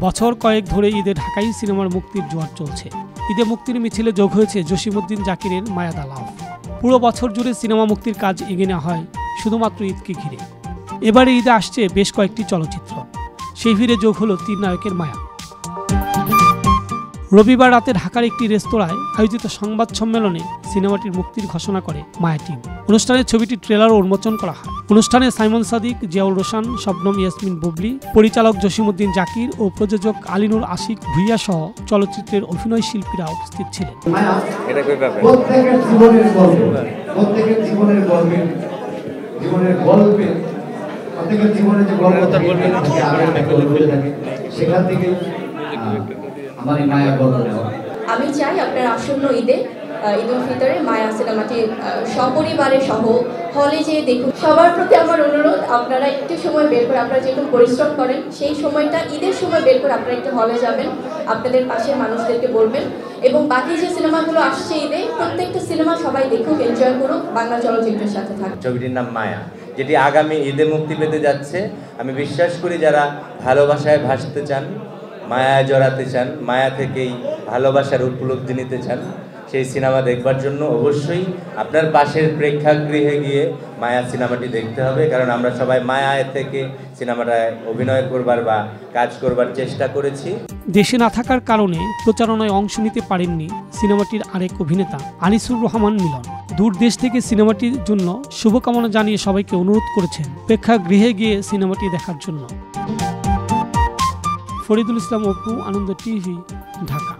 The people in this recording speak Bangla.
বছর কয়েক ধরে ঈদে ঢাকাই সিনেমার মুক্তির জোয়ার চলছে। ঈদে মুক্তির মিছিলে যোগ হয়েছে জসিমউদ্দিন জাকিরের মায়া দ্য লাভ। পুরো বছর জুড়ে সিনেমা মুক্তির কাজ এগিয়ে নেওয়া হয় শুধুমাত্র ঈদকে ঘিরে। এবারে ঈদে আসছে বেশ কয়েকটি চলচ্চিত্র, সেই ভিড়ে যোগ হলো 3 নায়কের মায়া। রবিবার রাতে ঢাকার একটি রেস্তোরাঁয় আয়োজিত সংবাদ সম্মেলনে সিনেমাটির মুক্তির ঘোষণা করে মায়া টিম। অনুষ্ঠানে ছবিটির ট্রেলারও উন্মোচন করা হয়। অনুষ্ঠানে সাইমন সাদিক, জিয়াউল রোশান, শবনম ইয়াসমিন বুবলি, পরিচালক জসিমউদ্দিন জাকির ও প্রযোজক আলিনুর আশিক ভুইয়া সহ চলচ্চিত্রের অভিনয় শিল্পীরা উপস্থিত ছিলেন। আমি চাই আপনার আসন্ন ঈদে ঈদ উল ফিতরে মায়া সিনেমাটি সপরিবারে সহ হলে যেয়ে দেখুন। সবার প্রতি আমার অনুরোধ, আপনারা একটু সময় বের করে, আপনারা যেরকম পরিশ্রম করেন সেই সময়টা ঈদের সময় বের করে আপনারা একটু হলে যাবেন, আপনাদের পাশের মানুষদেরকে বলবেন, এবং বাকি যে সিনেমাগুলো আসছে ঈদে প্রত্যেকটা সিনেমা সবাই দেখুক, এনজয় করুক, বাংলা চলচ্চিত্রের সাথে থাকুক। ছবিটির নাম মায়া, যেটি আগামী ঈদে মুক্তি পেতে যাচ্ছে। আমি বিশ্বাস করি যারা ভালোবাসায় ভাসতে চান, মায়ায় জড়াতে চান, মায়া থেকেই ভালোবাসার উপলব্ধি নিতে চান, সেই সিনেমা দেখবার জন্য অবশ্যই আপনার পাশের প্রেক্ষাগৃহে গিয়ে মায়া সিনেমাটি দেখতে হবে। কারণ আমরা সবাই মায়ায় থেকে সিনেমাটায় অভিনয় করবার বা কাজ করবার চেষ্টা করেছি। দেশে না থাকার কারণে প্রচারণায় অংশ নিতে পারেননি সিনেমাটির আরেক অভিনেতা আনিসুর রহমান মিলন। দূর দেশ থেকে সিনেমাটির জন্য শুভকামনা জানিয়ে সবাইকে অনুরোধ করেছেন প্রেক্ষাগৃহে গিয়ে সিনেমাটি দেখার জন্য। ফরিদুল ইসলাম অপু, আনন্দ টিভি, ঢাকা।